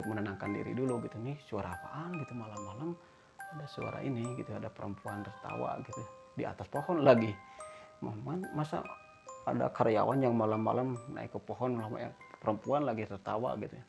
menenangkan diri dulu gitu, nih suara apaan gitu malam-malam, ada suara ini gitu, ada perempuan tertawa gitu di atas pohon lagi. Masa ada karyawan yang malam-malam naik ke pohon, perempuan lagi tertawa gitu ya.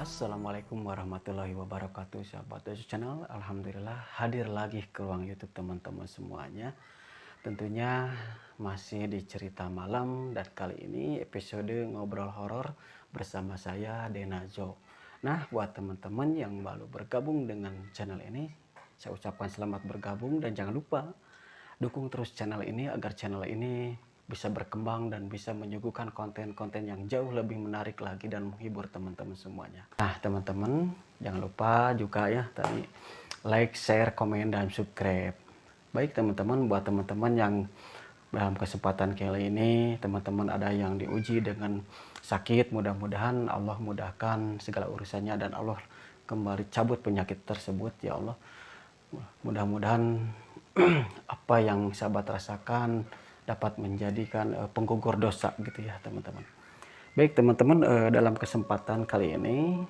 Assalamualaikum warahmatullahi wabarakatuh, sahabat Dojo Channel. Alhamdulillah hadir lagi ke ruang YouTube teman-teman semuanya. Tentunya masih di cerita malam, dan kali ini episode ngobrol horor bersama saya Denazo. Nah, buat teman-teman yang baru bergabung dengan channel ini, saya ucapkan selamat bergabung dan jangan lupa dukung terus channel ini agar channel ini bisa berkembang dan bisa menyuguhkan konten-konten yang jauh lebih menarik lagi dan menghibur teman-teman semuanya. Nah, teman-teman jangan lupa juga ya tadi like, share, komen, dan subscribe. Baik teman-teman, buat teman-teman yang dalam kesempatan kali ini teman-teman ada yang diuji dengan sakit, mudah-mudahan Allah mudahkan segala urusannya dan Allah kembali cabut penyakit tersebut ya Allah. Mudah-mudahan apa yang sahabat rasakan dapat menjadikan penggugur dosa gitu ya teman-teman. Baik teman-teman, dalam kesempatan kali ini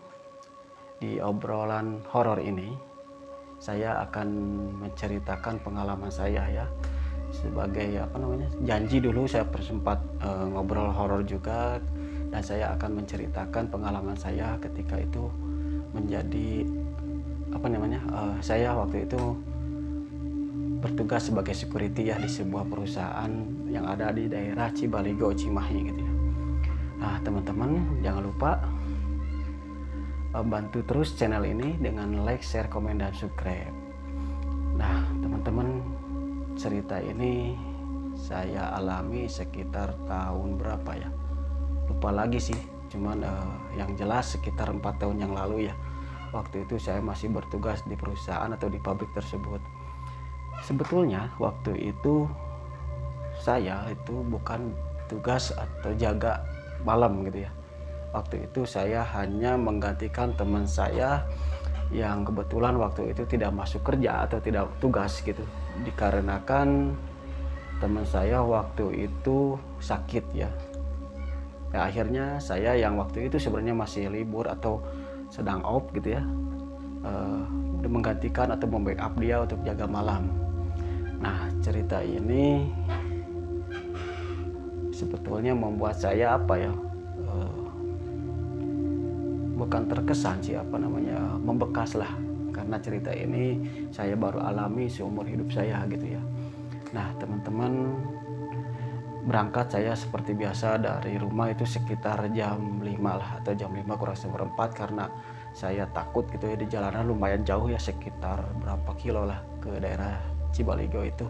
di obrolan horor ini saya akan menceritakan pengalaman saya ya, sebagai janji dulu saya sempat ngobrol horor juga, dan saya akan menceritakan pengalaman saya ketika itu menjadi saya waktu itu bertugas sebagai security ya di sebuah perusahaan yang ada di daerah Cibaligo, Cimahi gitu ya. Nah teman-teman jangan lupa bantu terus channel ini dengan like, share, komen, dan subscribe. Nah teman-teman, cerita ini saya alami sekitar tahun berapa ya, lupa lagi sih, cuman yang jelas sekitar 4 tahun yang lalu ya. Waktu itu saya masih bertugas di perusahaan atau di pabrik tersebut. Sebetulnya waktu itu saya itu bukan tugas atau jaga malam gitu ya. Waktu itu saya hanya menggantikan teman saya yang kebetulan waktu itu tidak masuk kerja atau tidak tugas gitu. Dikarenakan teman saya waktu itu sakit ya. Ya akhirnya saya yang waktu itu sebenarnya masih libur atau sedang off gitu ya, menggantikan atau membackup dia untuk jaga malam. Nah cerita ini sebetulnya membuat saya bukan terkesan sih membekas lah, karena cerita ini saya baru alami seumur hidup saya gitu ya. Nah teman-teman, berangkat saya seperti biasa dari rumah itu sekitar jam 5 lah, atau jam 5 kurang seperempat, karena saya takut gitu ya, di jalanan lumayan jauh ya, sekitar berapa kilo lah ke daerah Cibaligo itu.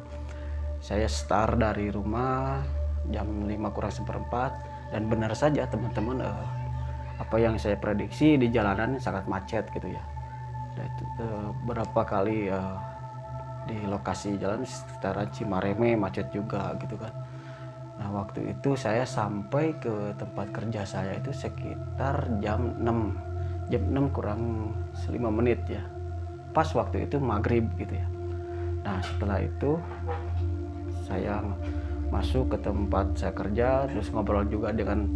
Saya start dari rumah jam 5 kurang seperempat, dan benar saja teman-teman, apa yang saya prediksi, di jalanan sangat macet gitu ya. Dan itu, berapa kali di lokasi jalan sekitaran Cimareme macet juga gitu kan. Nah waktu itu saya sampai ke tempat kerja saya itu sekitar jam 6 kurang 5 menit ya, pas waktu itu maghrib gitu ya. Nah setelah itu saya masuk ke tempat saya kerja, terus ngobrol juga dengan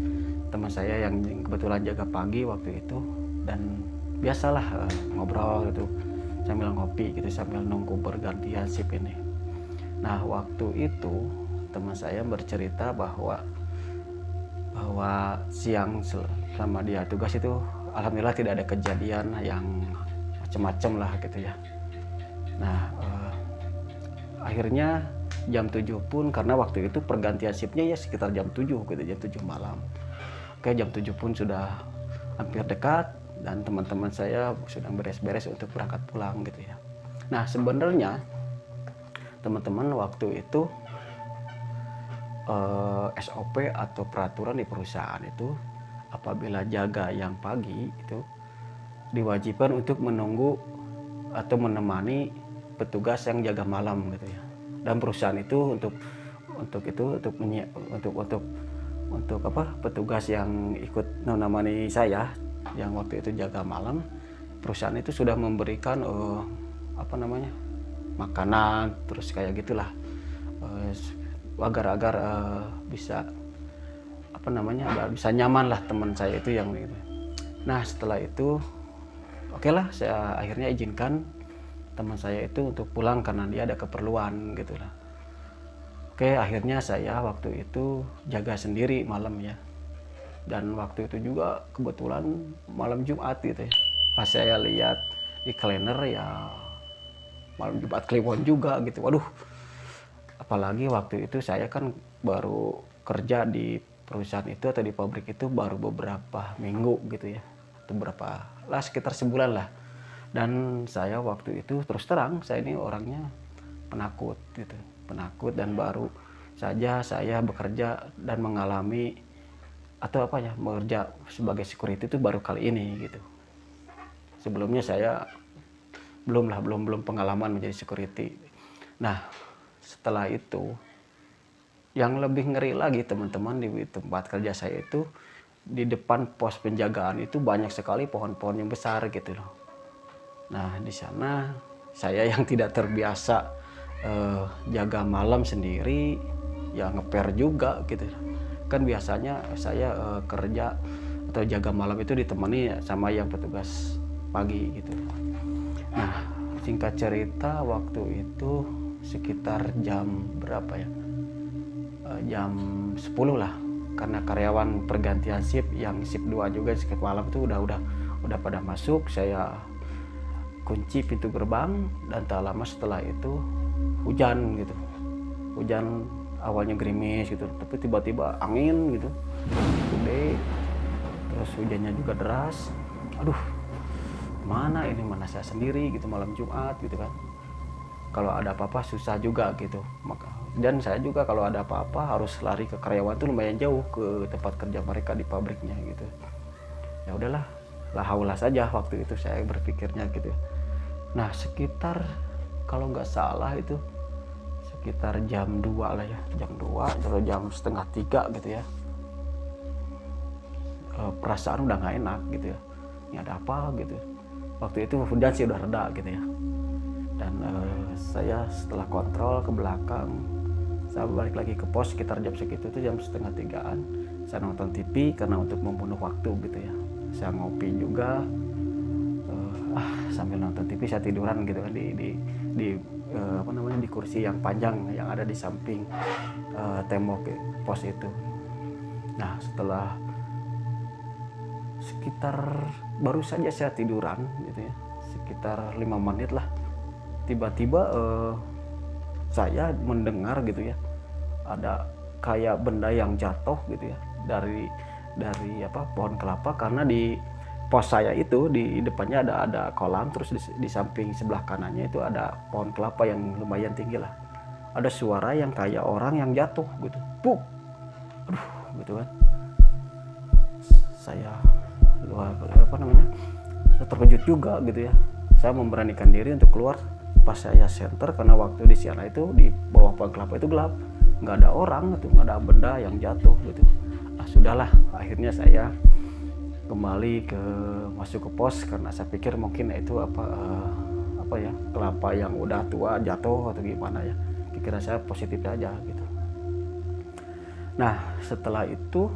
teman saya yang kebetulan jaga pagi waktu itu, dan biasalah ngobrol gitu sambil ngopi gitu, sambil nunggu bergantian shift ini. Nah waktu itu teman saya bercerita bahwa siang selama dia tugas itu alhamdulillah tidak ada kejadian yang macam-macam lah gitu ya. Nah akhirnya jam 7 pun, karena waktu itu pergantian shiftnya ya sekitar jam 7 gitu, jam 7 malam. Oke, jam 7 pun sudah hampir dekat, dan teman-teman saya sedang beres-beres untuk berangkat pulang gitu ya. Nah sebenarnya teman-teman waktu itu SOP atau peraturan di perusahaan itu apabila jaga yang pagi itu diwajibkan untuk menunggu atau menemani petugas yang jaga malam gitu ya. Dan perusahaan itu untuk petugas yang ikut menemani saya yang waktu itu jaga malam, perusahaan itu sudah memberikan makanan, terus kayak gitulah, agar bisa bisa nyaman lah teman saya itu yang gitu. Nah setelah itu oke lah, saya akhirnya izinkan teman saya itu untuk pulang karena dia ada keperluan gitu lah. Oke, akhirnya saya waktu itu jaga sendiri malam ya. Dan waktu itu juga kebetulan malam Jumat gitu ya. Pas saya lihat di kalender ya malam Jumat Kliwon juga gitu. Waduh, apalagi waktu itu saya kan baru kerja di perusahaan itu atau di pabrik itu baru beberapa minggu gitu ya. Atau sekitar sebulan lah. Dan saya waktu itu terus terang saya ini orangnya penakut gitu, penakut, dan baru saja saya bekerja dan mengalami bekerja sebagai security itu baru kali ini gitu. Sebelumnya saya belum pengalaman menjadi security. Nah setelah itu yang lebih ngeri lagi teman-teman, di tempat kerja saya itu di depan pos penjagaan itu banyak sekali pohon-pohon yang besar gitu loh. Nah di sana saya yang tidak terbiasa jaga malam sendiri ya ngeper juga gitu. Kan biasanya saya kerja atau jaga malam itu ditemani sama yang petugas pagi gitu. Nah singkat cerita waktu itu sekitar jam berapa ya, jam 10 lah, karena karyawan pergantian shift yang shift 2 juga sekitar malam itu udah pada masuk. Saya kunci pintu gerbang dan tak lama setelah itu hujan gitu. Hujan awalnya gerimis gitu, tapi tiba-tiba angin gitu gede, terus hujannya juga deras. Aduh, mana saya sendiri gitu malam Jumat gitu kan. Kalau ada apa-apa susah juga gitu. Dan saya juga kalau ada apa-apa harus lari ke karyawan tuh lumayan jauh ke tempat kerja mereka di pabriknya gitu. Ya udahlah, la haula saja waktu itu saya berpikirnya gitu. Nah sekitar kalau nggak salah itu sekitar jam 2 lah ya, jam 2 atau jam setengah 3 gitu ya. Perasaan udah nggak enak gitu ya, ini ada apa gitu. Waktu itu hujan sih udah reda gitu ya. Dan saya setelah kontrol ke belakang, saya balik lagi ke pos sekitar jam segitu tuh, jam setengah 3-an. Saya nonton TV karena untuk membunuh waktu gitu ya. Saya ngopi juga, sambil nonton TV saya tiduran gitu kan di kursi yang panjang yang ada di samping tembok pos itu. Nah setelah sekitar baru saja saya tiduran gitu ya, sekitar 5 menit lah, tiba-tiba saya mendengar gitu ya ada kayak benda yang jatuh gitu ya dari pohon kelapa, karena di pos saya itu di depannya ada kolam, terus di samping sebelah kanannya itu ada pohon kelapa yang lumayan tinggi lah. Ada suara yang kayak orang yang jatuh gitu, puk, aduh gitu kan. Saya terkejut juga gitu ya. Saya memberanikan diri untuk keluar. Pas saya senter, karena waktu di sana itu di bawah pohon kelapa itu gelap, nggak ada orang gitu, nggak ada benda yang jatuh gitu. Sudahlah, akhirnya saya kembali masuk ke pos karena saya pikir mungkin itu kelapa yang udah tua jatuh atau gimana ya. Pikiran saya positif aja gitu. Nah setelah itu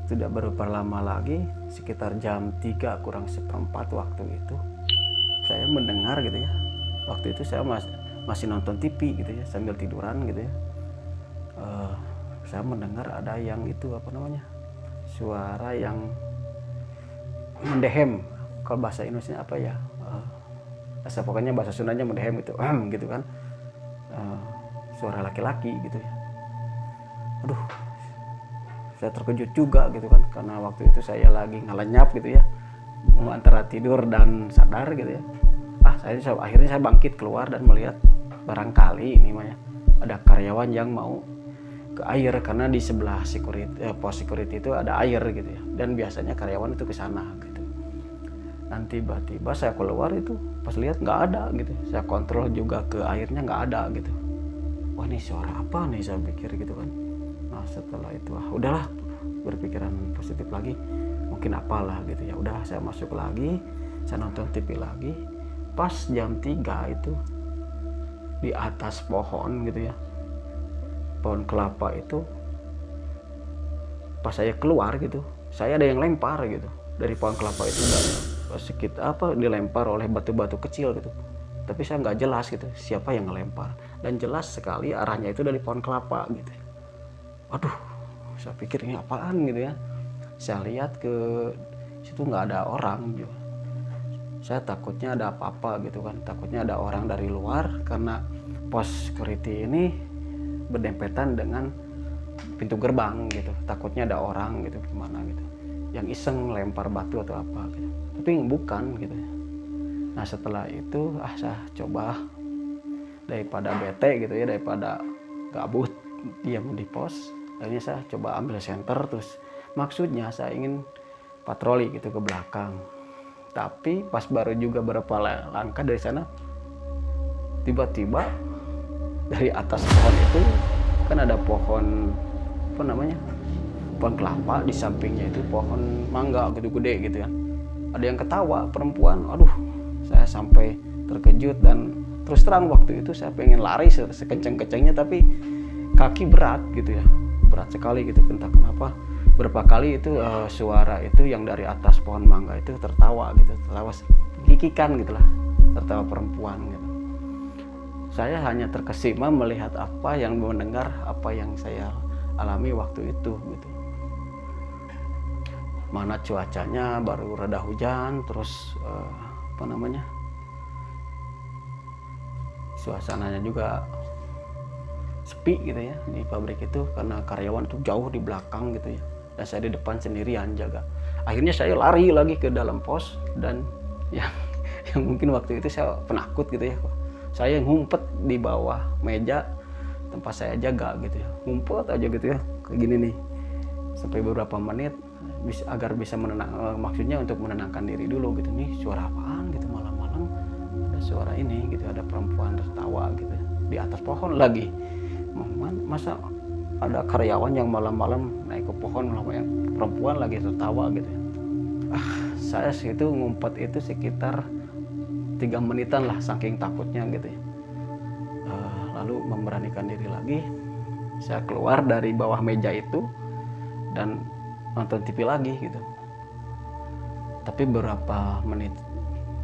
tidak berapa lama lagi, sekitar jam 3 kurang seperempat waktu itu, saya mendengar gitu ya. Waktu itu saya masih nonton TV gitu ya sambil tiduran gitu ya. Saya mendengar ada yang suara yang mendehem. Kalau bahasa Indonesia apa ya, pokoknya bahasa Sundanya mendehem gitu, gitu kan. Suara laki-laki gitu ya. Aduh, saya terkejut juga gitu kan, karena waktu itu saya lagi ngelenyap gitu ya, antara tidur dan sadar gitu ya. Akhirnya saya bangkit keluar dan melihat barangkali ini ada karyawan yang mau ke air, karena di sebelah pos security itu ada air gitu ya, dan biasanya karyawan itu ke sana gitu. Dan tiba-tiba saya keluar itu pas lihat nggak ada gitu, saya kontrol juga ke airnya nggak ada gitu. Wah, ini suara apa nih, saya pikir gitu kan. Nah setelah itu udahlah, berpikiran positif lagi, mungkin apalah gitu ya. Udah, saya masuk lagi, saya nonton TV lagi. Pas jam 3 itu di atas pohon gitu ya, pohon kelapa itu, pas saya keluar gitu, saya ada yang lempar gitu dari pohon kelapa itu, sekitar dilempar oleh batu-batu kecil gitu. Tapi saya nggak jelas gitu siapa yang ngelempar, dan jelas sekali arahnya itu dari pohon kelapa gitu. Aduh, saya pikir ini apaan gitu ya. Saya lihat ke situ nggak ada orang gitu. Saya takutnya ada apa-apa gitu kan, takutnya ada orang dari luar, karena pos security ini berdempetan dengan pintu gerbang gitu. Takutnya ada orang gitu gimana gitu, yang iseng lempar batu atau apa gitu. Tapi bukan gitu. Nah setelah itu saya coba, daripada bete gitu ya, daripada gabut diam di pos, akhirnya saya coba ambil senter. Terus maksudnya saya ingin patroli gitu ke belakang. Tapi pas baru juga berapa langkah dari sana, tiba-tiba dari atas pohon itu kan ada pohon pohon kelapa, di sampingnya itu pohon mangga gitu gede gitu ya. Ada yang ketawa, perempuan. Aduh, saya sampai terkejut, dan terus terang waktu itu saya pengen lari sekenceng-kencengnya, tapi kaki berat gitu ya, berat sekali gitu. Entah kenapa berapa kali itu suara itu yang dari atas pohon mangga itu tertawa gitu, tertawa gigikan gitulah, tertawa perempuan gitu. Saya hanya terkesima melihat mendengar apa yang saya alami waktu itu gitu. Mana cuacanya baru reda hujan, terus suasananya juga sepi gitu ya di pabrik itu, karena karyawan itu jauh di belakang gitu ya, dan saya di depan sendirian jaga. Akhirnya saya lari lagi ke dalam pos, dan yang mungkin waktu itu saya penakut gitu ya, saya ngumpet di bawah meja tempat saya jaga gitu ya, ngumpet aja gitu ya kayak gini nih sampai beberapa menit, agar bisa maksudnya untuk menenangkan diri dulu gitu. Nih suara apaan gitu, malam-malam ada suara ini gitu, ada perempuan tertawa gitu di atas pohon lagi. Masa ada karyawan yang malam-malam naik ke pohon, yang perempuan lagi tertawa gitu ya. Saya situ ngumpet itu sekitar 3 menitan lah, saking takutnya gitu ya. Lalu memberanikan diri lagi, saya keluar dari bawah meja itu dan nonton TV lagi gitu. Tapi beberapa menit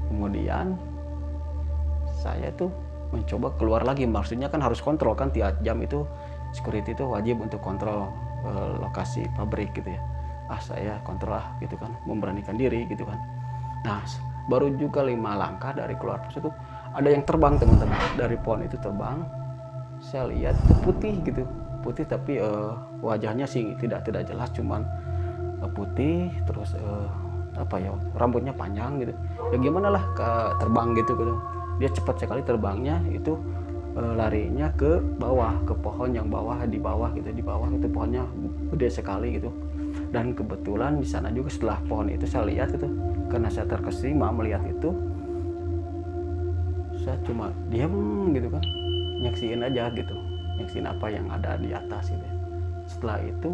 kemudian saya tuh mencoba keluar lagi. Maksudnya kan harus kontrol kan, tiap jam itu security itu wajib untuk kontrol lokasi pabrik gitu ya. Saya kontrol gitu kan, memberanikan diri gitu kan. Nah baru juga 5 langkah dari keluar pos itu ada yang terbang, teman-teman, dari pohon itu terbang. Saya lihat itu putih gitu, putih tapi wajahnya sih tidak jelas, cuman putih, terus rambutnya panjang gitu ya, gimana lah terbang gitu. Dia cepat sekali terbangnya itu, larinya ke bawah, ke pohon yang di bawah itu pohonnya gede sekali gitu. Dan kebetulan di sana juga setelah pohon itu saya lihat gitu, karena saya terkesima melihat itu, saya cuma diam gitu kan, nyaksiin aja gitu, nyaksiin apa yang ada di atas gitu. Setelah itu,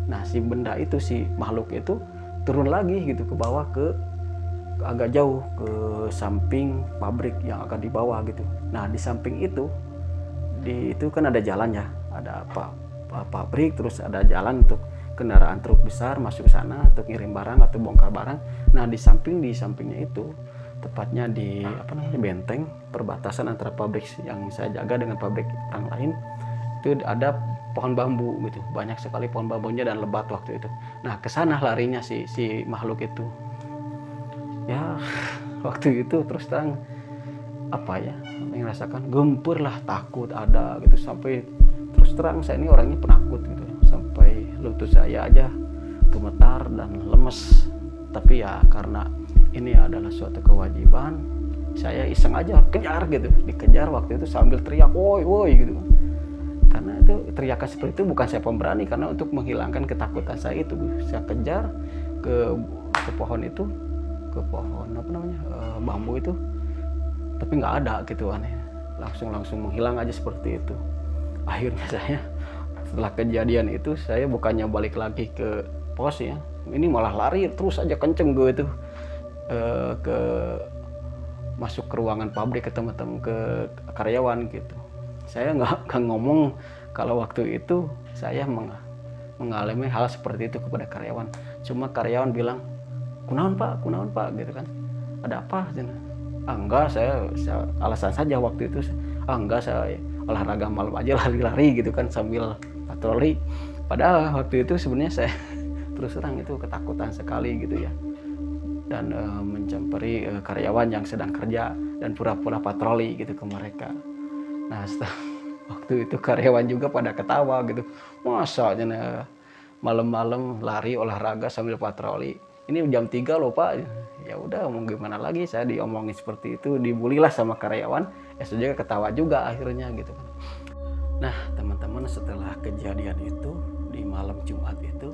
nah si benda itu, si makhluk itu turun lagi gitu ke bawah, ke agak jauh ke samping pabrik yang akan di bawah gitu. Nah di samping itu, itu kan ada jalan ya, ada pabrik, terus ada jalan untuk kendaraan truk besar masuk sana untuk ngirim barang atau bongkar barang. Nah di sampingnya itu, tepatnya di benteng perbatasan antara pabrik yang saya jaga dengan pabrik orang lain, itu ada pohon bambu gitu, banyak sekali pohon bambunya dan lebat waktu itu. Nah kesana larinya si makhluk itu ya. Waktu itu terus terang merasakan gempur lah, takut ada gitu, sampai terus terang saya ini orangnya penakut gitu, sampai lutut saya aja gemetar dan lemes. Tapi ya karena ini adalah suatu kewajiban, saya iseng aja kejar gitu, dikejar waktu itu sambil teriak woi gitu, karena itu teriakan seperti itu bukan saya pemberani, karena untuk menghilangkan ketakutan saya itu saya kejar ke pohon itu, ke pohon apa namanya bambu itu, tapi nggak ada gitu aneh, langsung menghilang aja seperti itu. Akhirnya saya setelah kejadian itu saya bukannya balik lagi ke pos ya, ini malah lari terus aja kenceng gue itu ke masuk ke ruangan pabrik, ke teman-teman, ke karyawan gitu. Saya nggak ngomong kalau waktu itu saya mengalami hal seperti itu kepada karyawan. Cuma karyawan bilang, kunaon pak gitu kan, ada apa? Enggak, saya alasan saja waktu itu, enggak, saya olahraga malam aja, lari-lari gitu kan sambil patroli. Padahal waktu itu sebenarnya saya terus terang itu ketakutan sekali gitu ya, dan mencampuri karyawan yang sedang kerja dan pura-pura patroli gitu ke mereka. Nah setelah waktu itu karyawan juga pada ketawa gitu, masa malam-malam lari olahraga sambil patroli, ini jam 3 loh pak. Ya udah mau gimana lagi, saya diomongin seperti itu, dibulilah sama karyawan, ya juga ketawa juga akhirnya gitu kan. Nah teman-teman, setelah kejadian itu di malam Jumat itu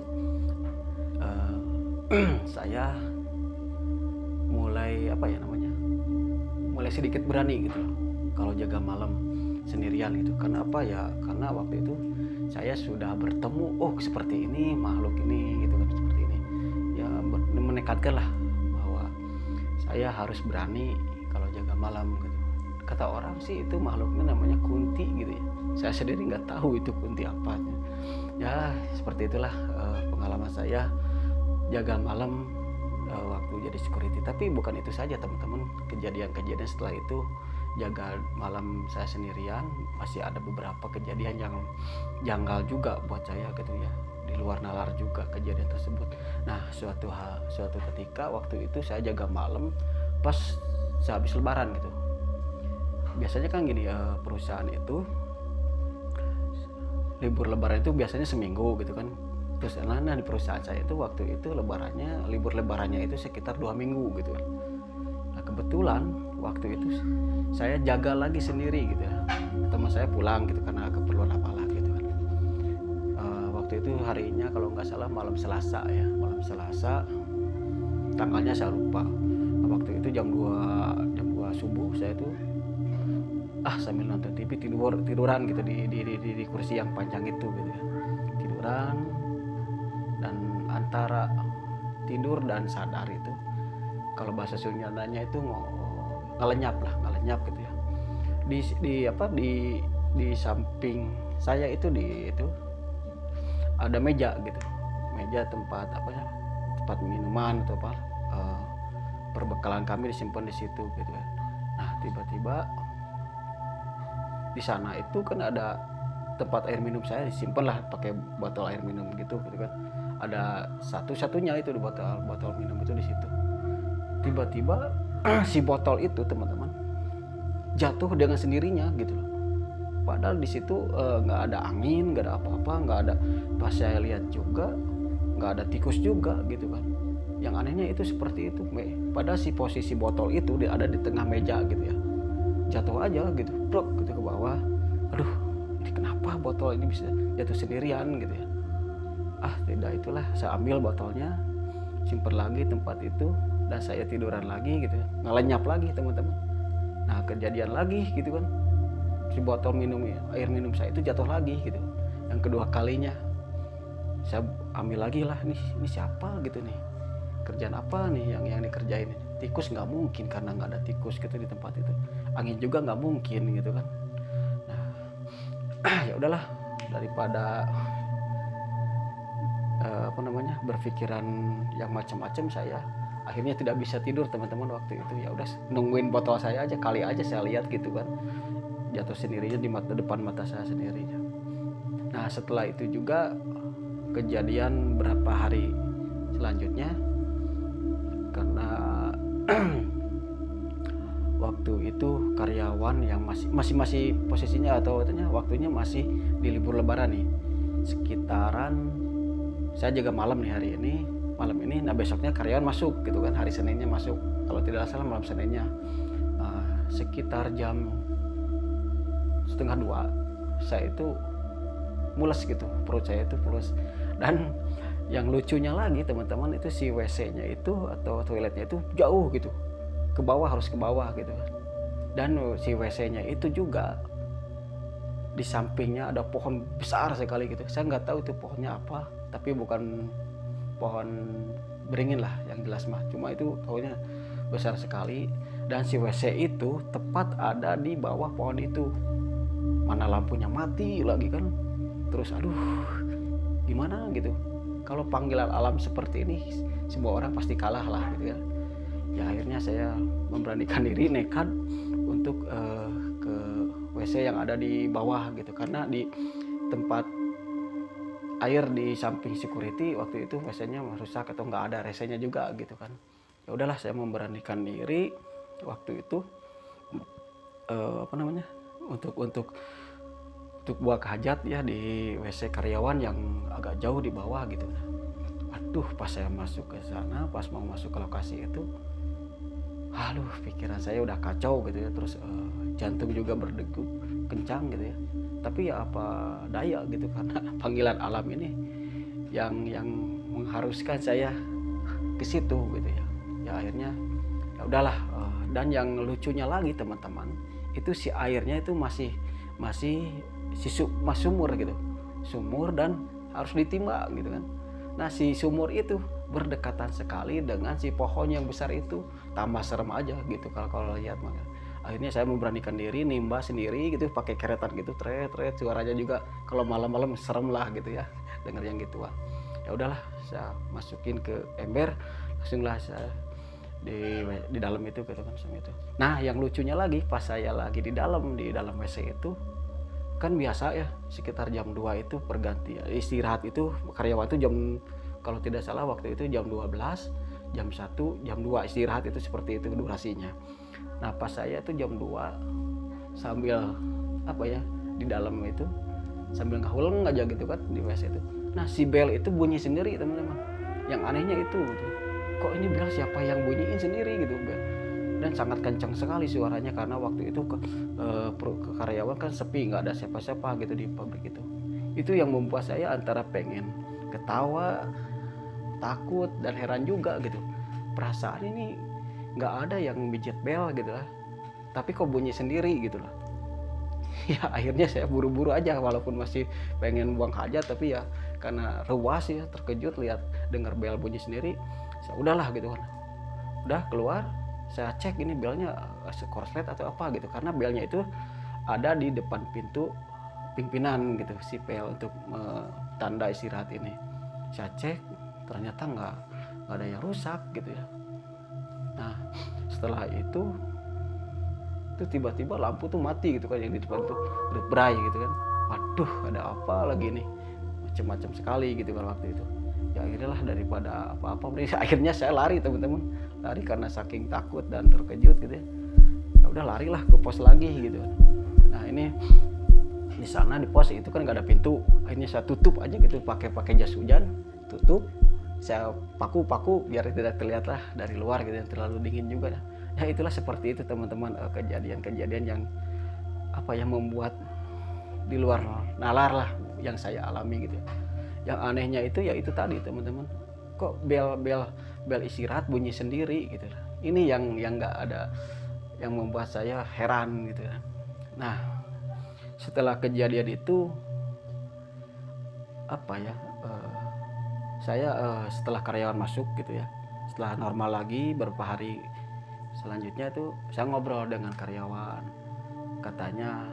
saya mulai mulai sedikit berani gitu loh kalau jaga malam sendirian gitu. Karena apa ya, karena waktu itu saya sudah bertemu seperti ini makhluk ini gitu kan, seperti ini ya, menekatkan lah bahwa saya harus berani kalau jaga malam gitu. Kata orang sih itu makhluknya namanya kunti gitu ya, saya sendiri nggak tahu itu kunti apa ya. Seperti itulah pengalaman saya jaga malam waktu jadi security. Tapi bukan itu saja teman-teman, kejadian-kejadian setelah itu jaga malam saya sendirian masih ada beberapa kejadian yang janggal juga buat saya gitu ya, di luar nalar juga kejadian tersebut. Nah suatu ketika waktu itu saya jaga malam pas sehabis lebaran gitu. Biasanya kan gini ya, perusahaan itu libur lebaran itu biasanya seminggu gitu kan. Terus nah di perusahaan saya itu waktu itu libur lebarannya itu sekitar 2 minggu gitu. Nah kebetulan waktu itu saya jaga lagi sendiri gitu ya, teman saya pulang gitu karena keperluan apalah gitu kan. Waktu itu harinya kalau nggak salah malam Selasa ya, malam Selasa, tanggalnya saya lupa. Nah, waktu itu jam 2 subuh saya tuh sambil nonton TV tiduran gitu di kursi yang panjang itu gitu ya, tiduran. Dan antara tidur dan sadar itu, kalau bahasa Sundanya itu ngelenyap gitu ya. Di samping saya itu ada meja gitu, meja tempat minuman atau perbekalan kami disimpan di situ gitu ya. Nah tiba-tiba di sana itu kan ada tempat air minum, saya disimpan lah pakai botol air minum gitu kan. Ada satu-satunya itu di botol minum itu di situ. Tiba-tiba si botol itu teman-teman jatuh dengan sendirinya gitu loh. Padahal di situ nggak ada angin, nggak ada apa-apa, nggak ada. Pas saya lihat juga nggak ada tikus juga gitu kan. Yang anehnya itu seperti itu. Padahal si posisi botol itu ada di tengah meja gitu ya. Jatuh aja gitu, plok gitu ke bawah. Aduh, ini kenapa botol ini bisa jatuh sendirian gitu ya. Tidak, itulah saya ambil botolnya, simpan lagi tempat itu, dan saya tiduran lagi gitu ya, ngelenyap lagi teman-teman. Nah kejadian lagi gitu kan, si botol air minum saya itu jatuh lagi gitu. Yang kedua kalinya saya ambil lagi lah, ini siapa gitu nih, kerjaan apa nih yang dikerjain. Tikus nggak mungkin karena nggak ada tikus gitu di tempat itu, angin juga nggak mungkin gitu kan. Nah ya udahlah, daripada berpikiran yang macam-macam, saya akhirnya tidak bisa tidur teman-teman waktu itu. Ya udah nungguin botol saya aja, kali aja saya lihat gitu kan, jatuh sendirinya di depan mata saya sendirinya. Nah setelah itu juga kejadian berapa hari selanjutnya, karena waktu itu karyawan yang masih posisinya atau waktunya masih di libur lebaran nih, sekitaran saya jaga malam nih malam ini. Nah besoknya karyawan masuk gitu kan, hari Seninnya masuk kalau tidak salah, malam Seninnya sekitar jam 1:30 saya itu mules gitu, perut saya itu mules. Dan yang lucunya lagi teman-teman, itu si WC-nya itu atau toiletnya itu jauh gitu, ke bawah, harus ke bawah gitu kan. Dan si WC-nya itu juga di sampingnya ada pohon besar sekali gitu. Saya nggak tahu itu pohonnya apa, tapi bukan pohon beringin lah yang jelas mah, cuma itu pohonnya besar sekali. Dan si WC itu tepat ada di bawah pohon itu, mana lampunya mati lagi kan. Terus aduh gimana gitu, kalau panggilan alam seperti ini semua orang pasti kalah lah gitu ya. Ya akhirnya saya memberanikan diri, nekat untuk ke WC yang ada di bawah gitu, karena di tempat air di samping security waktu itu WC-nya rusak atau nggak ada resenya juga gitu kan. Ya udahlah, saya memberanikan diri waktu itu untuk buang hajat ya di WC karyawan yang agak jauh di bawah gitu. Aduh, pas saya masuk ke sana, pas mau masuk ke lokasi itu, aduh pikiran saya udah kacau gitu ya. Terus jantung juga berdegup kencang gitu ya. Tapi ya apa daya gitu, karena panggilan alam ini yang mengharuskan saya ke situ gitu ya. Ya akhirnya ya udahlah. Dan yang lucunya lagi teman-teman, itu si airnya itu masih sumur gitu, sumur, dan harus ditimba gitu kan. Nah si sumur itu berdekatan sekali dengan si pohon yang besar itu, tambah serem aja gitu kalau lihat. Maka akhirnya saya memberanikan diri nimba sendiri gitu, pakai keretan gitu, tret suaranya juga kalau malam-malam serem lah gitu ya denger yang gituan. Ya udahlah, saya masukin ke ember, langsung lah saya di dalam itu gitu kan sama itu. Nah yang lucunya lagi, pas saya lagi di dalam WC itu kan biasa ya, sekitar jam 2 itu pergantian istirahat itu karyawan itu jam, kalau tidak salah waktu itu jam 12, jam 1, jam 2 istirahat, itu seperti itu durasinya. Nah pas saya itu jam 2 sambil di dalam itu sambil ngahuleng aja gitu kan di WC itu. Nah si bel itu bunyi sendiri teman-teman. Yang anehnya itu gitu, kok ini bel siapa yang bunyiin sendiri gitu bel, dan sangat kencang sekali suaranya, karena waktu itu ke karyawan kan sepi, nggak ada siapa-siapa gitu di pabrik itu. Itu yang membuat saya antara pengen ketawa, takut, dan heran juga gitu. Perasaan ini nggak ada yang mijit bel gitu lah, tapi kok bunyi sendiri gitu lah. Ya akhirnya saya buru-buru aja, walaupun masih pengen buang hajat, tapi ya karena ruas ya, terkejut lihat dengar bel bunyi sendiri. Saya udahlah gitu kan, udah keluar, saya cek ini belnya korslet atau apa gitu, karena belnya itu ada di depan pintu pimpinan gitu, si bel untuk tanda istirahat ini. Saya cek, ternyata nggak ada yang rusak gitu ya. Nah setelah itu tiba-tiba lampu tuh mati gitu kan, yang di depan tuh berai gitu kan. Waduh, ada apa lagi nih, macam-macam sekali gitu kan waktu itu. Ya akhirnya lah, daripada apa-apa akhirnya saya lari teman-teman, lari karena saking takut dan terkejut gitu ya. Ya udah larilah ke pos lagi gitu. Nah ini di sana di pos itu kan nggak ada pintu, akhirnya saya tutup aja gitu, pakai jas hujan, tutup, saya paku biar tidak terlihat lah dari luar gitu, yang terlalu dingin juga. Ya itulah seperti itu teman-teman, kejadian-kejadian yang membuat di luar nalar lah yang saya alami gitu. Yang anehnya itu ya itu tadi teman-teman, kok bel istirahat bunyi sendiri gitu. Ini yang nggak ada, yang membuat saya heran gitu. Nah setelah kejadian itu saya setelah karyawan masuk gitu ya, setelah normal lagi beberapa hari selanjutnya itu saya ngobrol dengan karyawan. Katanya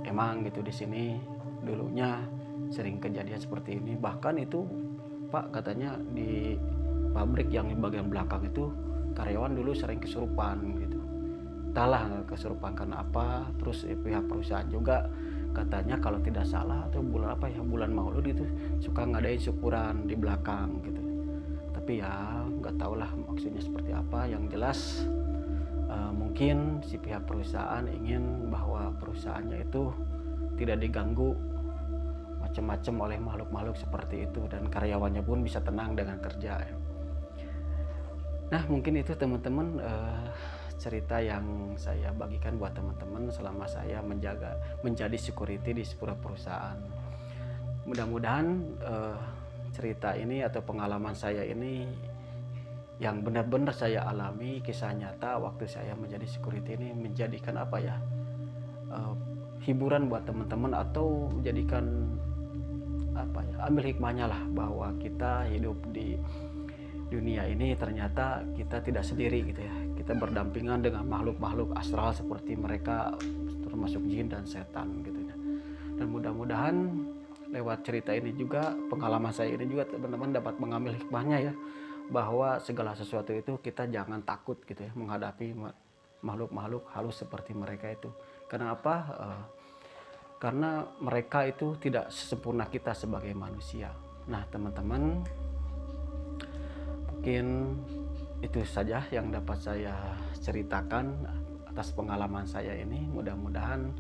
emang gitu di sini dulunya sering kejadian seperti ini, bahkan itu Pak katanya di pabrik yang di bagian belakang itu karyawan dulu sering kesurupan gitu. Entahlah kesurupan karena apa. Terus pihak perusahaan juga katanya kalau tidak salah atau bulan Maulud itu suka ngadain syukuran di belakang gitu. Tapi ya nggak tahu lah maksudnya seperti apa. Yang jelas mungkin si pihak perusahaan ingin bahwa perusahaannya itu tidak diganggu macam-macam oleh makhluk-makhluk seperti itu, dan karyawannya pun bisa tenang dengan kerja. Nah mungkin itu teman-teman cerita yang saya bagikan buat teman-teman selama saya menjadi security di sebuah perusahaan. Mudah-mudahan cerita ini atau pengalaman saya ini yang benar-benar saya alami, kisah nyata waktu saya menjadi security ini, menjadikan apa ya, eh, hiburan buat teman-teman, atau menjadikan apa ya, ambil hikmahnya lah, bahwa kita hidup di dunia ini ternyata kita tidak sendiri gitu ya. Kita berdampingan dengan makhluk-makhluk astral seperti mereka, termasuk jin dan setan gitu ya. Dan mudah-mudahan lewat cerita ini juga, pengalaman saya ini juga, teman-teman dapat mengambil hikmahnya ya, bahwa segala sesuatu itu kita jangan takut gitu ya menghadapi makhluk-makhluk halus seperti mereka itu. Karena apa? Karena mereka itu tidak sesempurna kita sebagai manusia. Nah teman-teman, mungkin itu saja yang dapat saya ceritakan atas pengalaman saya ini. Mudah-mudahan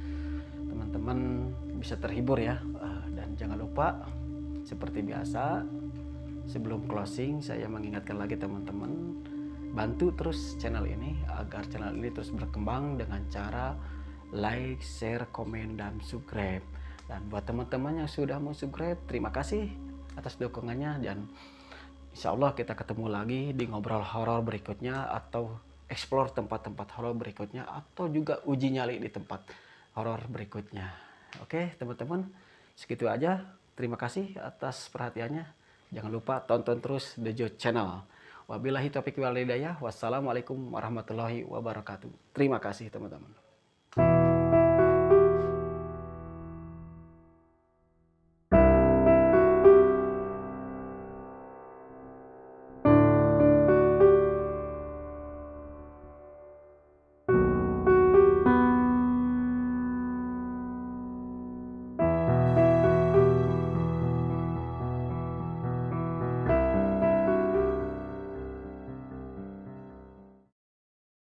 teman-teman bisa terhibur ya. Dan jangan lupa, seperti biasa, sebelum closing saya mengingatkan lagi teman-teman, bantu terus channel ini agar channel ini terus berkembang dengan cara like, share, komen, dan subscribe. Dan buat teman-teman yang sudah mau subscribe, terima kasih atas dukungannya. Dan insya Allah kita ketemu lagi di ngobrol horor berikutnya, atau explore tempat-tempat horor berikutnya, atau juga uji nyali di tempat horor berikutnya. Oke teman-teman, segitu aja. Terima kasih atas perhatiannya. Jangan lupa tonton terus The Jo Channel. Wabillahi taufiq wal hidayah. Wassalamualaikum warahmatullahi wabarakatuh. Terima kasih teman-teman.